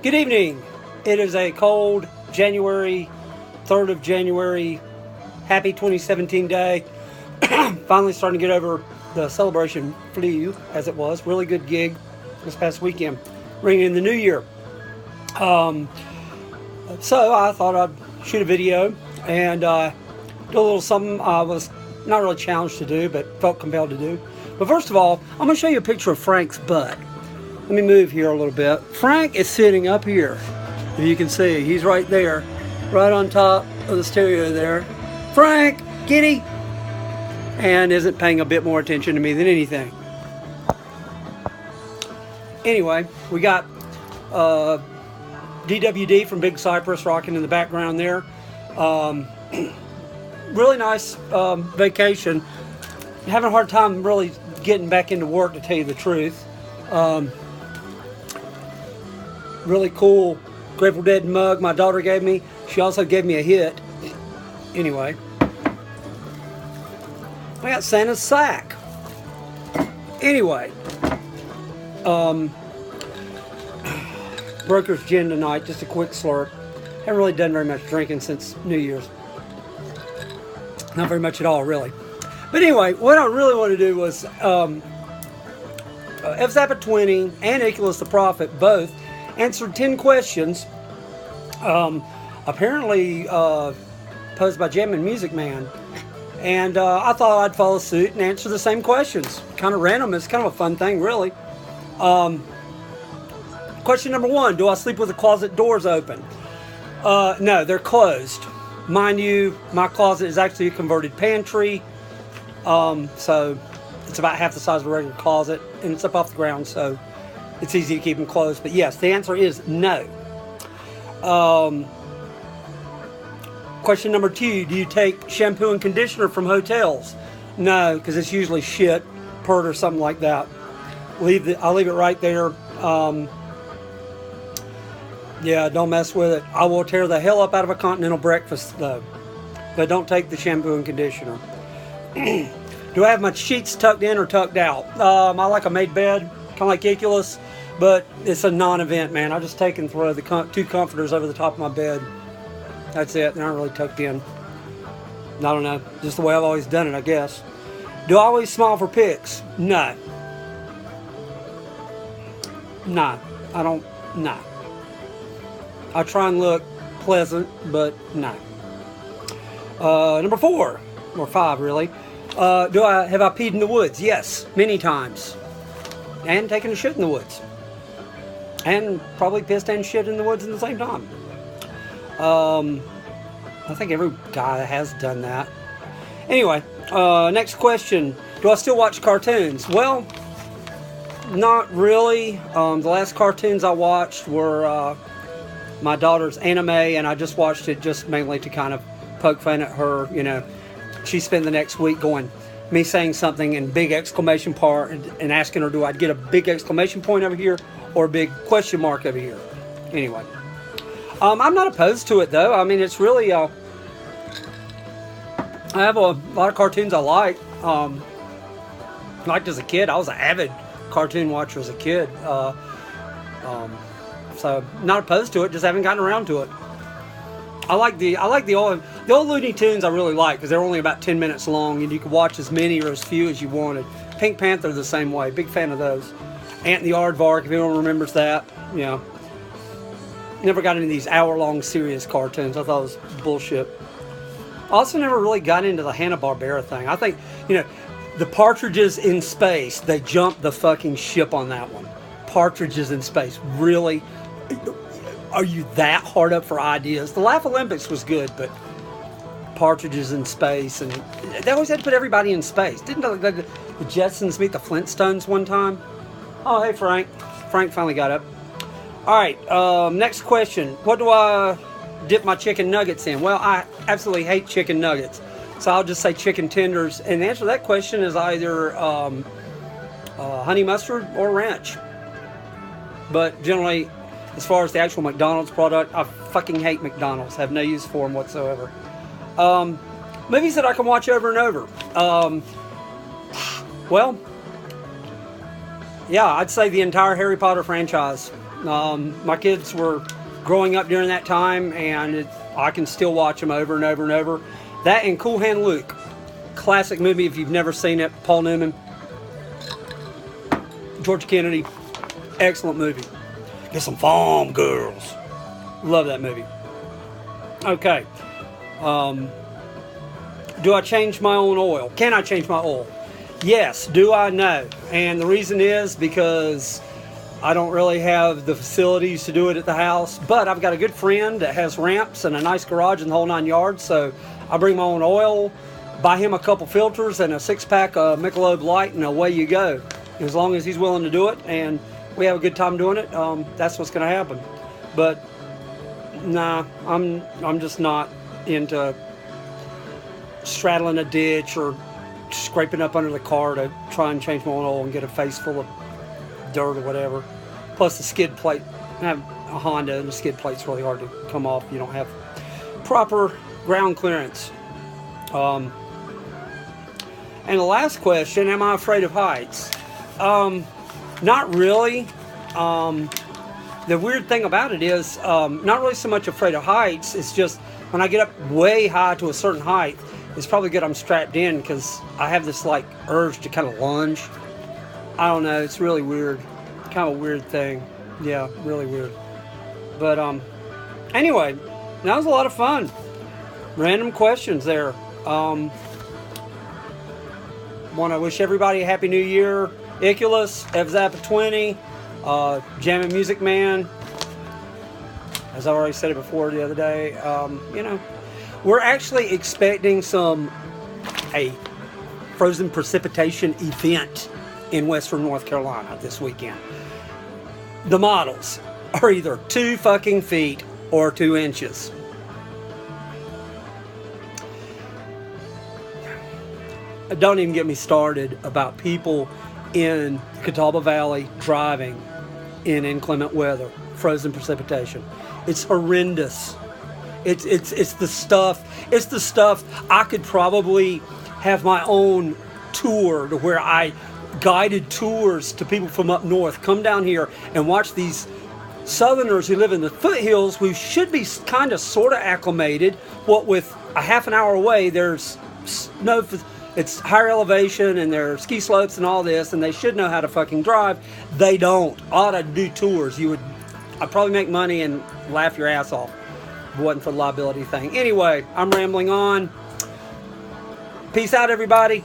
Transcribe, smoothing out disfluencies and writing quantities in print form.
Good evening. It is a cold January, 3rd of January. Happy 2017 day. Finally starting to get over the celebration flu as it was. Really good gig this past weekend, ringing in the new year. So I thought I'd shoot a video and do a little something I was not really challenged to do, but felt compelled to do. But first of all, I'm going to show you a picture of Frank's butt. Let me move here a little bit. Frank is sitting up here. If you can see, he's right there, right on top of the stereo there. Frank, kitty! And isn't paying a bit more attention to me than anything. Anyway, we got DWD from Big Cypress rocking in the background there. Really nice vacation. Having a hard time really getting back into work, to tell you the truth. Really cool Grateful Dead mug my daughter gave me. She also gave me a hit. Anyway, I got Santa's sack. Anyway, Broker's gin tonight, just a quick slurp. Haven't really done very much drinking since New Year's. Not very much at all, really. But anyway, what I really want to do was F-Zappa 20 and Iculus the Prophet both answered 10 questions, apparently posed by Jammin' Music Man. And I thought I'd follow suit and answer the same questions. Kind of random. It's kind of a fun thing, really. Question number 1, do I sleep with the closet doors open? No, they're closed. Mind you, my closet is actually a converted pantry. So it's about half the size of a regular closet, and it's up off the ground, so it's easy to keep them closed. But yes, the answer is no. Question number 2, do you take shampoo and conditioner from hotels? No, because it's usually shit, pert, or something like that. I'll leave it right there. Yeah, don't mess with it. I will tear the hell up out of a continental breakfast, though. But don't take the shampoo and conditioner. Do I have my sheets tucked in or tucked out? I like a made bed, kind of like Iculus, but it's a non-event, man. I just take and throw the 2 comforters over the top of my bed. That's it. They're not really tucked in. I don't know. Just the way I've always done it, I guess. Do I always smile for pics? No. No. I don't. No. I try and look pleasant, but no. Number 4, or 5 really. Have I peed in the woods? Yes, many times. And taken a shit in the woods. And probably pissed and shit in the woods at the same time. I think every guy has done that. Anyway, next question. Do I still watch cartoons? Well, not really. The last cartoons I watched were my daughter's anime, and I just watched it just mainly to kind of poke fun at her. You know, she spent the next week me saying something in big exclamation part and asking her, do I get a big exclamation point over here or a big question mark over here? Anyway, I'm not opposed to it, though. I mean, it's really, I have a lot of cartoons I like. Liked as a kid. I was an avid cartoon watcher as a kid. So not opposed to it, just haven't gotten around to it. I like the old Looney Tunes. I really like because they're only about 10 minutes long, and you could watch as many or as few as you wanted. Pink Panther the same way. Big fan of those. Ant and the Aardvark, if anyone remembers that. You know, never got into these hour-long serious cartoons. I thought it was bullshit. I also never really got into the Hanna-Barbera thing. I think, you know, the Partridges in Space, they jumped the fucking ship on that one. Partridges in Space, really? Are you that hard up for ideas? The Laugh Olympics was good, but Partridges in Space, and they always had to put everybody in space. Didn't the Jetsons meet the Flintstones one time? Oh, hey, Frank. Frank finally got up. All right, next question. What do I dip my chicken nuggets in? Well, I absolutely hate chicken nuggets, so I'll just say chicken tenders. And the answer to that question is either honey mustard or ranch. But generally, as far as the actual McDonald's product, I fucking hate McDonald's. Have no use for them whatsoever. Movies that I can watch over and over. Well, yeah, I'd say the entire Harry Potter franchise. My kids were growing up during that time, and I can still watch them over and over and over. That and Cool Hand Luke, classic movie if you've never seen it. Paul Newman, George Kennedy, excellent movie. Get some farm girls. Love that movie. Okay. Do I change my own oil? Can I change my oil? Yes. Do I? No. And the reason is because I don't really have the facilities to do it at the house, but I've got a good friend that has ramps and a nice garage and the whole 9 yards, so I bring my own oil, buy him a couple filters and a 6-pack of Michelob Light, and away you go. As long as he's willing to do it and we have a good time doing it, that's what's going to happen. But nah, I'm just not into straddling a ditch or scraping up under the car to try and change my own oil and get a face full of dirt or whatever. Plus the skid plate. I have a Honda and the skid plate's really hard to come off. You don't have proper ground clearance. And the last question, am I afraid of heights? Not really. The weird thing about it is not really so much afraid of heights. It's just when I get up way high to a certain height, it's probably good I'm strapped in because I have this like urge to kind of lunge. I don't know. It's really weird. Kind of a weird thing. Yeah, really weird. But anyway, that was a lot of fun. Random questions there. Want to wish everybody a happy new year. Iculus, Evzappa 20, Jammin' Music Man. As I already said it before the other day, you know, we're actually expecting a frozen precipitation event in western North Carolina this weekend. The models are either 2 fucking feet or 2 inches. Don't even get me started about people in Catawba Valley driving in inclement weather, frozen precipitation. It's horrendous. It's the stuff. It's the stuff I could probably have my own tour to where I guided tours to people from up north come down here and watch these southerners who live in the foothills who should be kind of sort of acclimated. What with a half an hour away, there's no. It's higher elevation and there are ski slopes and all this, and they should know how to fucking drive. They don't. Ought to do tours. I'd probably make money and laugh your ass off if it wasn't for the liability thing. Anyway, I'm rambling on. Peace out, everybody.